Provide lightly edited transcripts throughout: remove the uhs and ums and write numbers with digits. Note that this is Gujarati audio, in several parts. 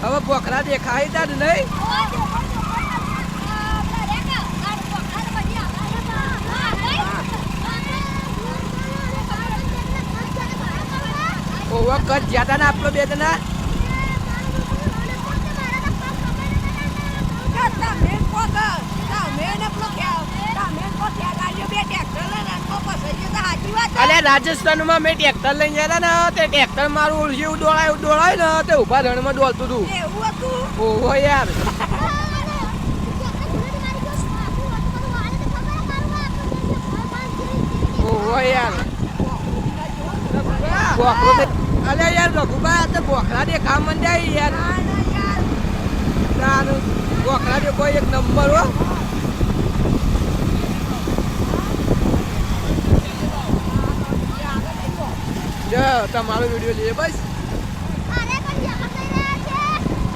હવે બોખરા દેખાય તા નહીં ઓવા કચ જ્યાદા ના આપણો બે જણા અલે રાજસ્થાન માં મેં ટ્રેક્ટર લઈને ગયા ને તે ટ્રેક્ટર મારું ઓળખ્યું દોડાય ને તે ઉભા રણ માં દોડતું હતું ઓહો યાર ઓહો યાર અલે યાર રઘુબા આ તો બોખરા દેખા મંડ્યા યાર બોખરા દેખો એક નંબર હો તમારો વિડીયો લઈએ બસ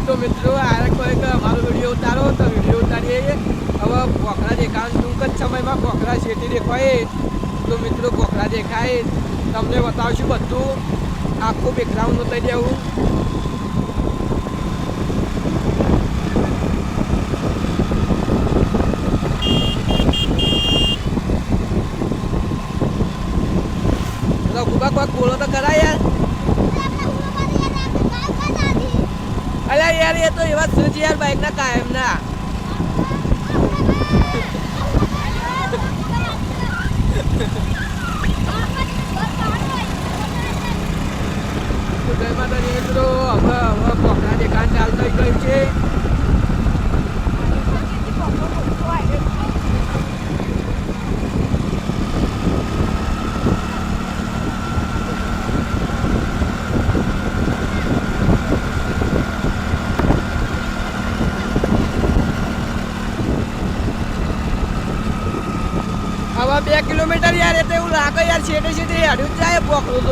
તો મિત્રો આ કોઈ અમારો વિડીયો ઉતારો તો વિડીયો ઉતારીએ હવે બોખરા દેખાય ટૂંક જ સમયમાં બોખરા શેટી દેખાય તો મિત્રો બોખરા દેખાય તમને બતાવશું બધું આખું બેકગ્રાઉન્ડ ઉતારી દેવું રઘુબા કોઈ બોલો તો કરાય યાર અલ્યા યાર એ તો એવા શું છે યાર બાઈક ના કાયમ ના જય માતાજી મિત્રો હવે બોખરા દેખાણ ચાલુ થઈ ગયું છે 2 કિલોમીટર યાર એ તો એવું લાગે યાર છેટે છેટે હેડ્યું જ જાય બોકડું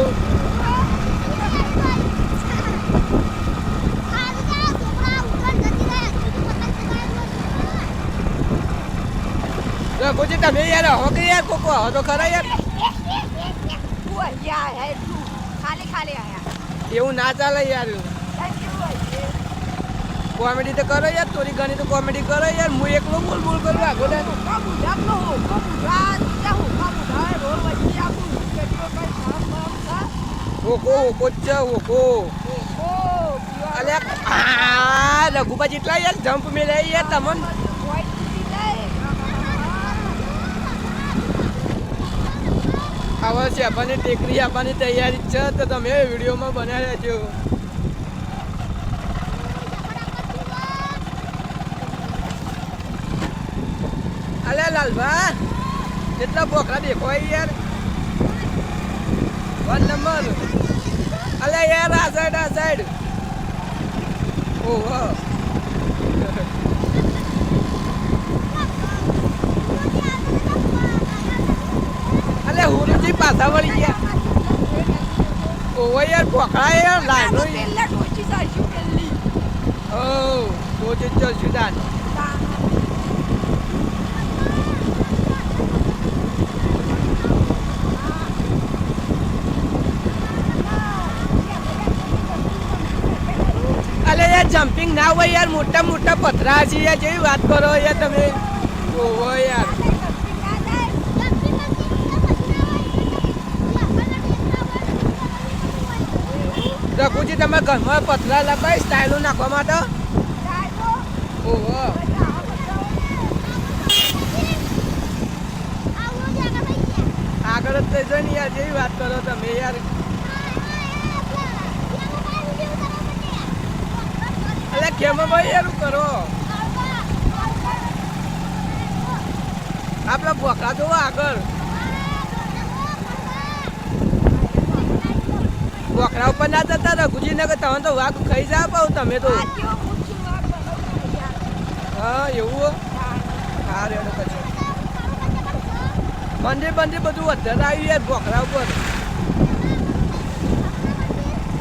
તો પછી તમે યાર હો કે યાર કોકો હો તો ખરા યાર એવું ના ચાલે યાર કોમેડી તો કરો યાર થોડી ઘણી તો કોમેડી કરો યાર હું એકલો બોલ બોલ કરું આગો હોકો હોકો જ છે હોકો અલે આ રઘુબા જેટલા યાર જમ્પ મેલે યાર તમને હવે છે આપણને ટેકરી આપવાની તૈયારી છે તો તમે વિડીયોમાં બનાવી રહેજો અલે લાલભા કેટલા બોકરા દેખો યાર 1 નંબર અલે યાર આ સાઈડ ઓહો અલે હુરુજી પાછા વળી ગયા ઓહો યાર બોકરા યાર લાઈનો ઓ તો જ સુદાન જમ્પિંગ ના હોય યાર મોટા મોટા પથરા છે યાર જેવી વાત કરો યાર તમે ઓહો યાર રઘુજી તમે ઘરમાં પથરા લગાવી સ્ટાઇલો નાખવા માટે ઓહો આગળ જ થઈ જાય ને યાર જેવી વાત કરો તમે યાર અલે કેમ ભાઈ યાર કરો આપણા બોકરા તો આગળ બોકરા ઉપર ના જતા રઘુજી ને તમે તો વાઘ ખાઈ જા પાવ તમે તો હા એવું હા રેડો પછી મંદિર બધું વધારે આવ્યું યાર બોકરા ઉપર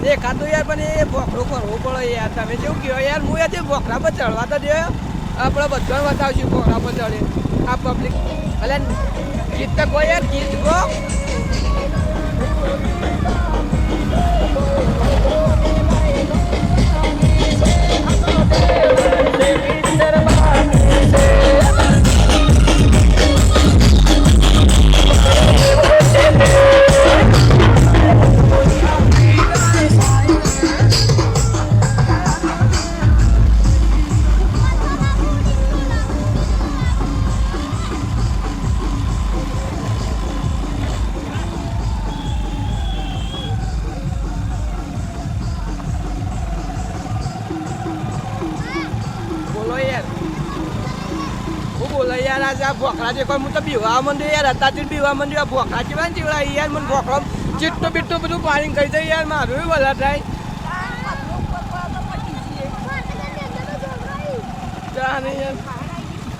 દેખાતું યાર પણ એ બોકરો કરવો પડે યાર તમે જેવું કહો યાર હું યાર બોકરા પર ચડવા તો દે આપણે બધાને બતાવશું બોકરા પર ચડે આ પબ્લિક એટલે ગીત તો કહો યાર ગીત કહો બોકરા દેખો હું તો બીવા માંડ્યો યાર અત્યારથી બીવા માંડ્યો બોકરા કેવા ને ચીવડા યાર મને બોકરો ચીટું બીટું બધું પાણી કરી દે યાર મારું વધારે થાય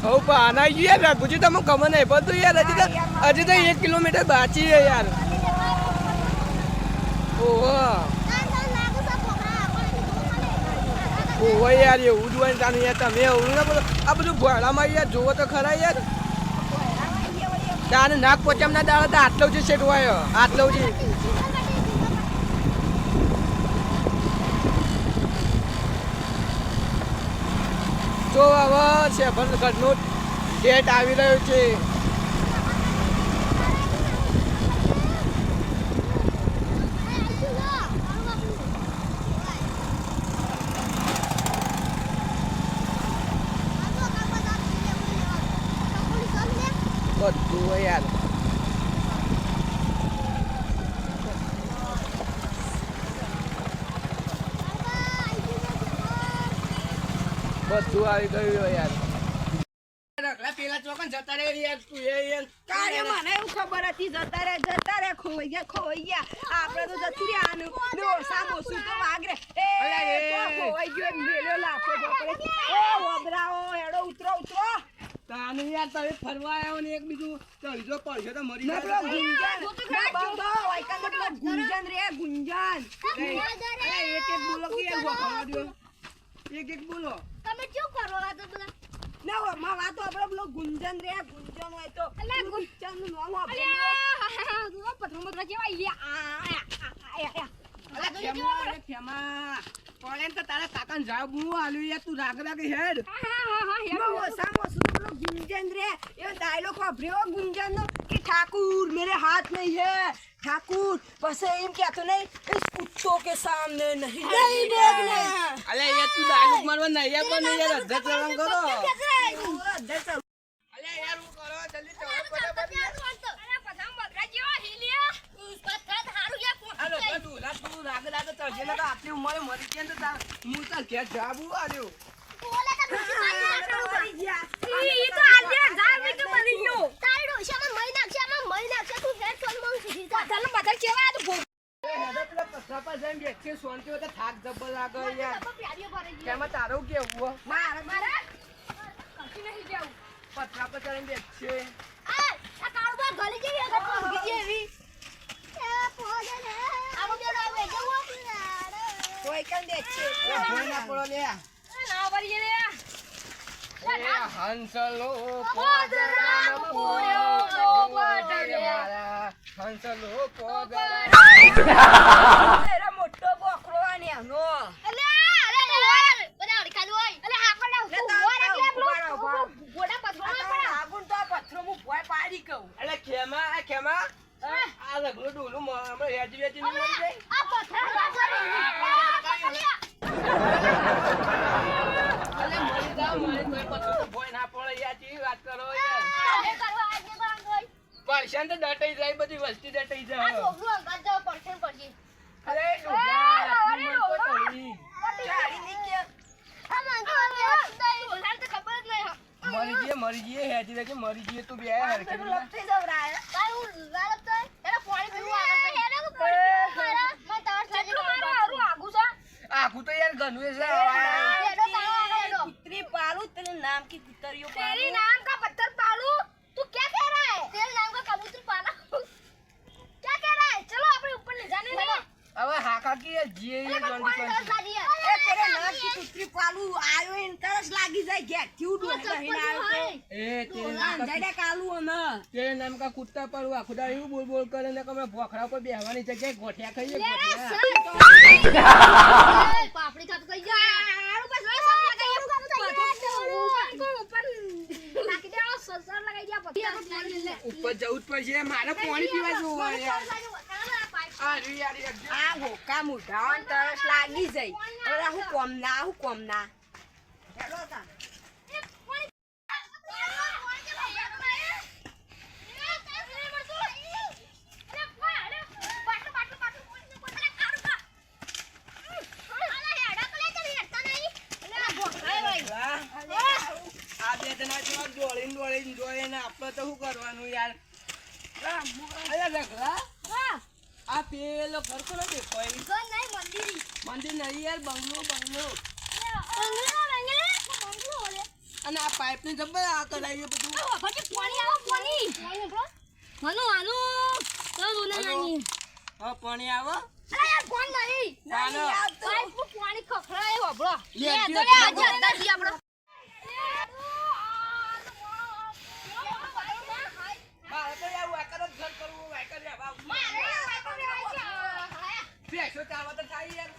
હવે પાના યાર રઘુજી તમે ખબર નહીં બધું યાર હજી તો 1 કિલોમીટર બાકી છે યાર ઓહો ઓહો યાર એવું જ હોય તાનું યાર તમે એવું ના બોલો આ બધું ઘોડામાં યાર જોવો તો ખરા યાર તાને નાક પોચમ ના દાડો તો આટલો જ સેટ હોય આટલો જ જો હવે શેફરગઢનું ગેટ આવી રહ્યો છે બધું યાર બધું આવી ગયું યાર પેલા ચોકન જતા રે યાર તું યાર કારે મને એવું ખબર હતી જતા રે ખોઈ ગયા આપણે તો જતું રે આનું નો સામો શું તો વાગરે એ તો ખોઈ ગયો મેલ્યો લાખો બાપરે ઓ ઓબરાઓ હેડો ઉતરો તાર આનું યાર તમે ફરવા આવ્યો ને એક બીજું ચડીજો પડશે તો મરી ના પેલો ગુંજન ના બાબા વાયકા પેલો ગુંજન રે ગુંજન એક બોલો કે યાર વખાવા દો એક બોલો તમે શું કરો આ તો બધા ના માં વાતો આપણો પેલો ગુંજન રે ગુંજન હોય તો અલા ગુંજન નું નામ આપો અલ્યા તું પથરો કેવા લ્યા ખેમા પડે તો તારા કાકાને જાવ હું આલ્યું યાર તું રાગ હેડ गुंजन रे ये डायलॉग वापरियो गुंजन नो कि ठाकुर मेरे हाथ नहीं है ठाकुर बस एम क्या तो नहीं इस कुत्तों के सामने नहीं देखना અલે યાર તું ડાયલોગ મારવા નહીં યાર પણ યાર અધર ચલણ કરો અલે યાર હું કરો જલ્દી ચલો ફટાફટ હાલો બધું ના તું રાગ ચડજે ને તો આટલી ઉંમરે મરી ગયા ને તો હું તો ઘેર જાબુ આલ્યો થાક જબર લાગે યાર કેમાં તારું કેવું પથરા પર ચડીને બેસશે कोई कर दे अच्छे ભોય ના પડો લે હંસલો પોદરામ પૂર્યો મારા હંસલો પોદરામ तेरा मोटो बोकरो आने नो आगुन तो पत्थरो मु भोय पाड़ी कहू અલે ખેમા આ લગલું ડોલું હમણાં હેજી વેજી નહીં મળી જાય અલે મરી જાવ મરી કોઈ પથરું તો ભોય ના પડે યાર કેવી વાત કરો યાર પરશાન તો ડટાઈ જાય બધી વસ્તી ડટાઈ જાય અરે गाड़ी नहीं किया મરી જઈએ હેજી વેજી મરી જઈએ તું બે હરકે लगते जब रहा है આખું તો યાર ગનવે છે कुतरी पालू तेरे नाम की कुतरियों तेरी नाम का पत्थर पालू तू क्या कह रहा है तेरे नाम का कबूतर पाला क्या कह रहा है चलो अपने ऊपर ले जाने दो હવે હાકા की જીએ अरे ये भगवान जोंडी तरस लागी है ए तेरे नाम की कुतरी पालू आयो इन तरस लागी जाए क्या क्यों तू डोल चप्पल नहीं आयो है ए तेरे तो अंजाडा कालू ना तेरे नाम का कुत्ता पर हुआ खुदा यूं बोल बोल करे ने કે मैं ભોખરા પર બેહવાની જગ્યાએ ગોઠિયા ખાઈએ ले ગોઠિયા पापड़ी खा तो कहीं जा आलू बस सब लगाइए ऊपर लाके दे ससर लगाई दिया पत्थर ઉપર જવું જ પડશે મારે પાણી પીવા જવું હોય યાર આ રી યાર आ हो का मुઢા तरस लागी जाए अरे હું કોમ ના હેલો તા આ બે જણા જેવા દોડીને જોઈને આપણે તો શું કરવાનું યાર અરે રગલા આ પેલો ઘર કોનો દેખાય મંદિર નહીં યાર બંગલો અને આ પાઇપ ની જબર આ કરાયું બધું હા પાણી આવો ચાલો મારે તો યાર વાકર જ ઘર કરવું વાકર રહેવા બેસો ચાલવા તો થાય યાર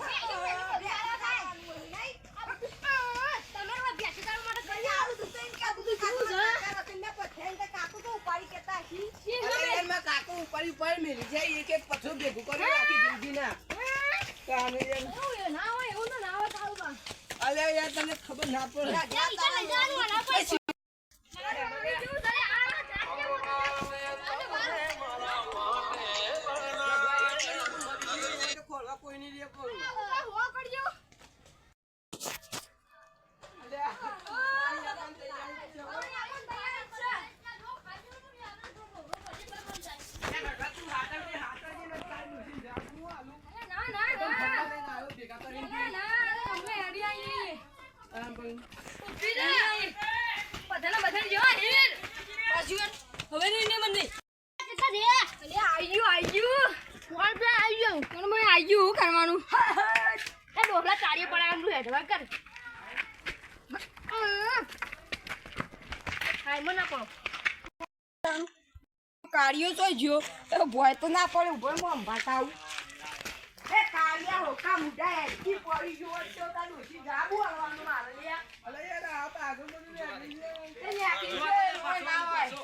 કાકો ઉપર મેલી જાય એક એક પથરો ભેગું કરી રાખી જિંદગી ના કાને યાર અલે યાર તમને ખબર ના પડે ખોલવા કોઈ નહીં રે કરું ટાઈમ ના પડો કાળિયો તો જ્યો તો ભોય તો ના પડે ઉભો હું અંબાતાવું એ કાળિયા હોકા મુઢા એકી પડી ગયો તો તાર ડોશી જાબુ આવવાનું મારે લે અલે યાર આ તો આગળ બધું લાગી છે એ આખી છે હોય ના હોય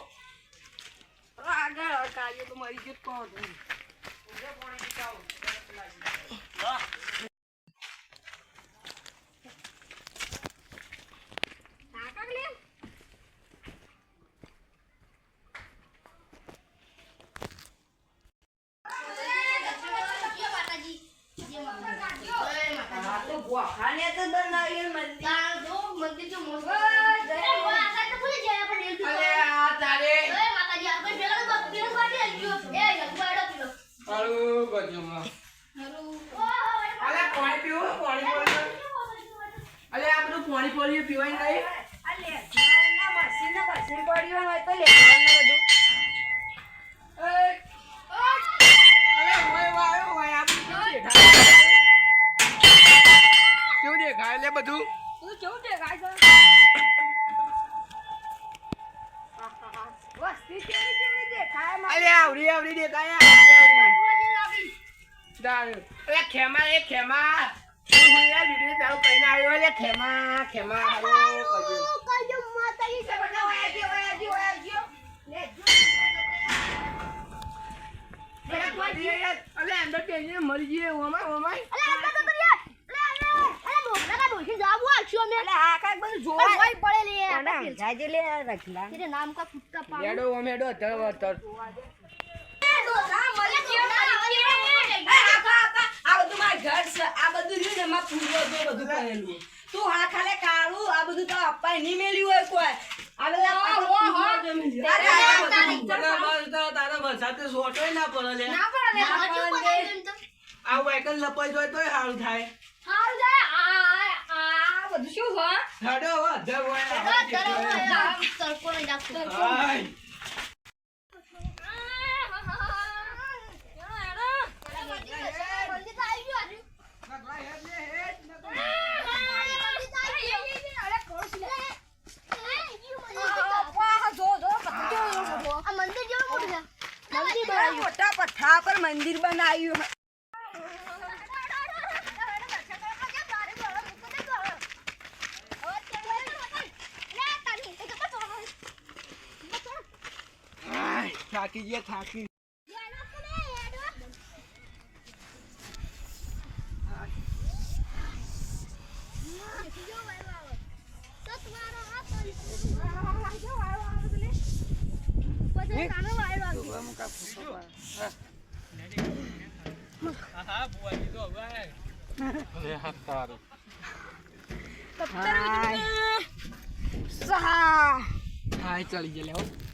આગળ કાળિયો તો મરી ગયો કોણ ઉજે પાણી પીતાઓ કાકા લે આ તો ભોખાને તો બનાવ્યું મંદિર અલે આ તારે હાલો ગજમાં અલે પાણી પીવો પાણી અલે આ બધું પાણી પીવું પીવાય નહીં આ લેખના મશીન પડ્યો હોય તો લેખવાનું બધું અલે હોય વાયો હોય આ કેવું દેખાય લે બધું તું કેવું દેખાય છે વસ્તી કેવી દેખાય અલે આવડી દેખાય દાળ અલે ખેમા એ ખેમા હું યાર વિડિયો ચાલુ કરીને આવ્યો અલે ખેમા હાલો કજો અલે અંદર કે મરી ગયે ઓમાય नाम का कुत्ता पाल હેડો ઓમેડો તર આ બધું મારા ઘર છે આ બધું રહ્યું ને એમાં પૂર્વજો બધું કરેલું તું હા ખાલે કાળું આ બધું તો અપાય નહીં મેલ્યું હોય કોઈ આ બધા તારા વરસાદ સોટોય ના પડે લે ना पर આ વાયકલ લપાઈ જોય તોય હારું થાય हार जाए આ બધું શું હોય હેડો અધર હોય सरको नहीं डाक्टर હાય મોટા પથ્થા પર મંદિર બનાવ્યું થાકી ગયા થાકી હા બુઆજી તો હવે અરે હા તારું સહા હા ચલી ગયા લેવો